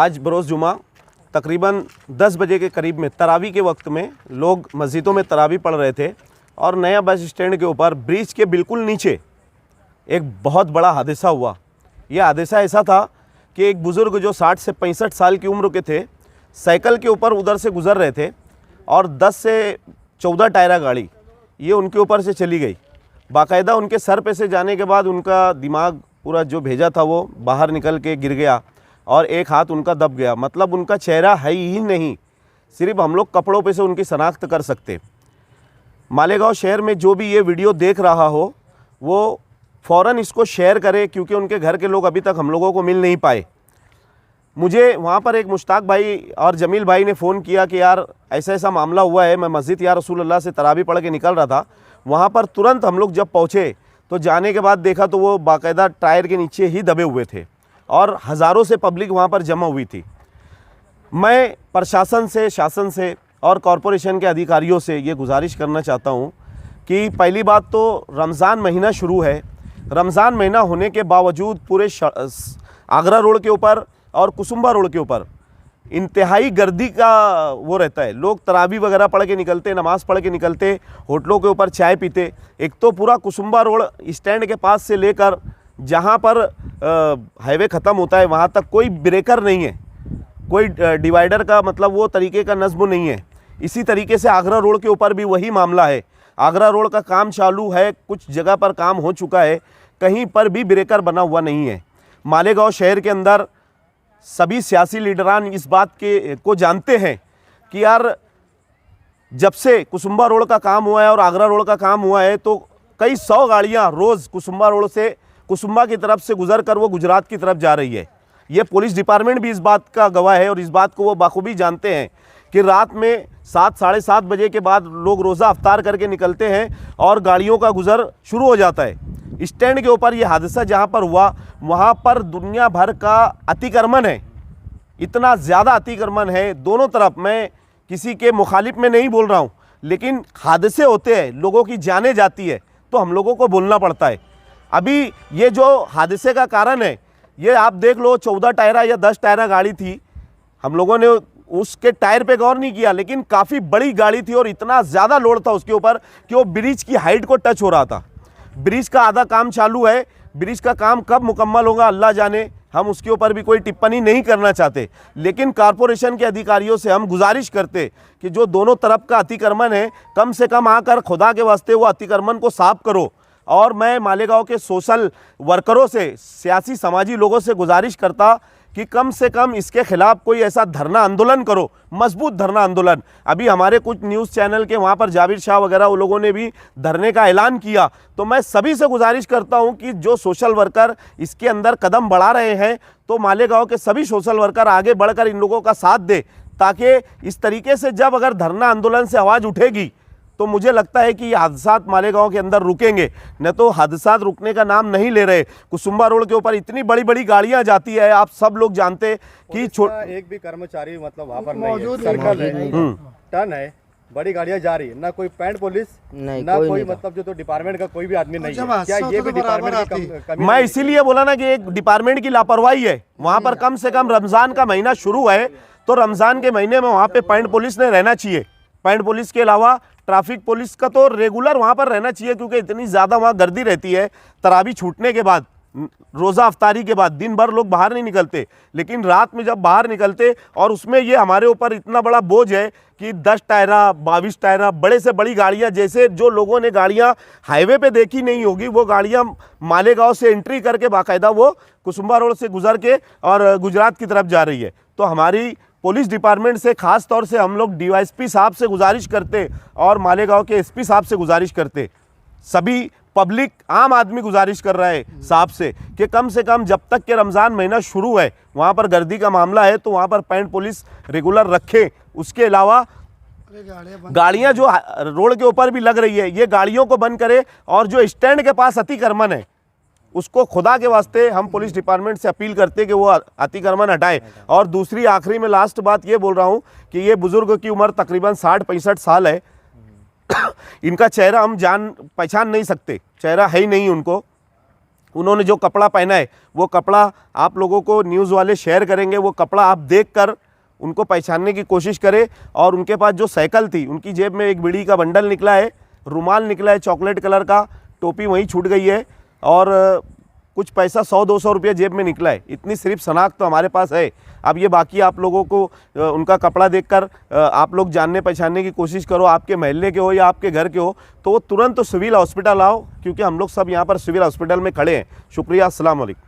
आज बरोज़ जुमा तकरीबन 10 बजे के करीब में तरावी के वक्त में लोग मस्जिदों में तरावी पढ़ रहे थे और नया बस स्टैंड के ऊपर ब्रिज के बिल्कुल नीचे एक बहुत बड़ा हादसा हुआ। यह हादसा ऐसा था कि एक बुज़ुर्ग जो 60 से 65 साल की उम्र के थे, साइकिल के ऊपर उधर से गुज़र रहे थे और 10 से 14 टायरा गाड़ी ये उनके ऊपर से चली गई। बाकायदा उनके सर पे से जाने के बाद उनका दिमाग पूरा जो भेजा था वो बाहर निकल के गिर गया और एक हाथ उनका दब गया। मतलब उनका चेहरा है ही नहीं, सिर्फ हम लोग कपड़ों पे से उनकी शनाख्त कर सकते। मालेगांव शहर में जो भी ये वीडियो देख रहा हो वो फ़ौरन इसको शेयर करे, क्योंकि उनके घर के लोग अभी तक हम लोगों को मिल नहीं पाए। मुझे वहाँ पर एक मुश्ताक भाई और जमील भाई ने फ़ोन किया कि यार ऐसा ऐसा मामला हुआ है। मैं मस्जिद या रसूलुल्लाह से तरावी पढ़ के निकल रहा था। वहाँ पर तुरंत हम लोग जब पहुँचे तो जाने के बाद देखा तो वो बाकायदा टायर के नीचे ही दबे हुए थे और हज़ारों से पब्लिक वहाँ पर जमा हुई थी। मैं प्रशासन से, शासन से और कॉरपोरेशन के अधिकारियों से ये गुजारिश करना चाहता हूँ कि पहली बात तो रमज़ान महीना शुरू है। रमज़ान महीना होने के बावजूद पूरे आगरा रोड के ऊपर और कुसुम्बा रोड के ऊपर इंतहाई गर्दी का वो रहता है। लोग तरावी वगैरह पढ़ के निकलते, नमाज़ पढ़ के निकलते, होटलों के ऊपर चाय पीते। एक तो पूरा कुसुम्बा रोड स्टैंड के पास से लेकर जहाँ पर हाईवे ख़त्म होता है वहाँ तक कोई ब्रेकर नहीं है, कोई डिवाइडर का मतलब वो तरीके का नज़्म नहीं है। इसी तरीके से आगरा रोड के ऊपर भी वही मामला है। आगरा रोड का काम चालू है, कुछ जगह पर काम हो चुका है, कहीं पर भी ब्रेकर बना हुआ नहीं है। मालेगांव शहर के अंदर सभी सियासी लीडरान इस बात को जानते हैं कि यार जब से कुसुम्बा रोड का काम हुआ है और आगरा रोड का काम हुआ है तो कई 100 गाड़ियां रोज़ कुसुम्बा रोड से कुसुम्बा की तरफ से गुजर कर वो गुजरात की तरफ जा रही है। ये पुलिस डिपार्टमेंट भी इस बात का गवाह है और इस बात को वो बाखूबी जानते हैं कि रात में 7 साढ़े 7 बजे के बाद लोग रोज़ा अफ्तार करके निकलते हैं और गाड़ियों का गुज़र शुरू हो जाता है। स्टैंड के ऊपर ये हादसा जहाँ पर हुआ वहाँ पर दुनिया भर का अतिक्रमण है, इतना ज़्यादा अतिक्रमण है दोनों तरफ। मैं किसी के मुखालिफ में नहीं बोल रहा हूँ, लेकिन हादसे होते हैं, लोगों की जानें जाती है तो हम लोगों को बोलना पड़ता है। अभी ये जो हादसे का कारण है ये आप देख लो, 14 टायरा या 10 टायरा गाड़ी थी। हम लोगों ने उसके टायर पे गौर नहीं किया, लेकिन काफ़ी बड़ी गाड़ी थी और इतना ज़्यादा लोड था उसके ऊपर कि वो ब्रिज की हाइट को टच हो रहा था। ब्रिज का आधा काम चालू है, ब्रिज का काम कब मुकम्मल होगा अल्लाह जाने, हम उसके ऊपर भी कोई टिप्पणी नहीं करना चाहते। लेकिन कॉरपोरेशन के अधिकारियों से हम गुजारिश करते कि जो दोनों तरफ का अतिक्रमण है कम से कम आकर खुदा के वास्ते वो अतिक्रमण को साफ करो। और मैं मालेगांव के सोशल वर्करों से, सियासी समाजी लोगों से गुजारिश करता कि कम से कम इसके खिलाफ कोई ऐसा धरना आंदोलन करो, मजबूत धरना आंदोलन। अभी हमारे कुछ न्यूज़ चैनल के वहाँ पर जाबिर शाह वगैरह वो लोगों ने भी धरने का ऐलान किया। तो मैं सभी से गुजारिश करता हूँ कि जो सोशल वर्कर इसके अंदर कदम बढ़ा रहे हैं तो मालेगांव के सभी सोशल वर्कर आगे बढ़कर इन लोगों का साथ दे, ताकि इस तरीके से जब अगर धरना आंदोलन से आवाज़ उठेगी तो मुझे लगता है कि ये हादसात मालेगांव के अंदर रुकेंगे। न तो हादसात रुकने का नाम नहीं ले रहे। कुसुम्बा रोड के ऊपर इतनी बड़ी बड़ी गाड़ियां जाती है, आप सब लोग जानते कि एक भी कर्मचारी मतलब वहाँ पर मौजूद सर्कल है, टर्न है, बड़ी गाड़ियां जा रही है, ना कोई पैंट पुलिस ना कोई मतलब जो तो डिपार्टमेंट का कोई भी आदमी नहीं है। क्या ये भी डिपार्टमेंट की कमी? मैं इसीलिए बोला ना कि एक डिपार्टमेंट की लापरवाही है। वहाँ पर कम से कम रमज़ान का महीना शुरू है तो रमज़ान के महीने में वहाँ पे पैंट पुलिस ने रहना चाहिए। पैंट पुलिस के अलावा ट्रैफिक पुलिस का तो रेगुलर वहाँ पर रहना चाहिए, क्योंकि इतनी ज़्यादा वहाँ गर्दी रहती है। तरावी छूटने के बाद, रोज़ा अफ्तारी के बाद दिन भर लोग बाहर नहीं निकलते, लेकिन रात में जब बाहर निकलते और उसमें ये हमारे ऊपर इतना बड़ा बोझ है कि 10 टायरा 22 टायरा बड़े से बड़ी गाड़ियाँ, जैसे जो लोगों ने गाड़ियाँ हाईवे पे देखी नहीं होगी वो गाड़ियाँ मालेगांव से एंट्री करके बाकायदा वो कुसुम्बा रोड से गुजर के और गुजरात की तरफ जा रही है। तो हमारी पुलिस डिपार्टमेंट से ख़ास तौर से हम लोग डीवाईएसपी साहब से गुजारिश करते और मालेगांव के एसपी साहब से गुजारिश करते, सभी पब्लिक आम आदमी गुजारिश कर रहा है साहब से कम जब तक के रमज़ान महीना शुरू है वहाँ पर गर्दी का मामला है तो वहाँ पर पैंट पुलिस रेगुलर रखे। उसके अलावा गाड़ियाँ जो रोड के ऊपर भी लग रही है ये गाड़ियों को बंद करे और जो स्टैंड के पास अतिक्रमण है उसको खुदा के वास्ते हम पुलिस डिपार्टमेंट से अपील करते हैं कि वो अतिक्रमण हटाएं। और दूसरी आखिरी में लास्ट बात ये बोल रहा हूँ कि ये बुज़ुर्ग की उम्र तकरीबन 60-65 साल है। इनका चेहरा हम जान पहचान नहीं सकते, चेहरा है ही नहीं उनको। उन्होंने जो कपड़ा पहना है वो कपड़ा आप लोगों को न्यूज़ वाले शेयर करेंगे। वो कपड़ा आप देखकर उनको पहचानने की कोशिश करें। और उनके पास जो साइकिल थी, उनकी जेब में एक बीड़ी का बंडल निकला है, रुमाल निकला है चॉकलेट कलर का, टोपी वहीं छूट गई है और कुछ पैसा 100-200 रुपये जेब में निकला है। इतनी सिर्फ शनाख्त तो हमारे पास है। अब ये बाकी आप लोगों को उनका कपड़ा देखकर आप लोग जानने पहचानने की कोशिश करो, आपके महल्ले के हो या आपके घर के हो, तो वो तुरंत सिविल हॉस्पिटल आओ, क्योंकि हम लोग सब यहाँ पर सिविल हॉस्पिटल में खड़े हैं। शुक्रिया, अस्सलाम वालेकुम।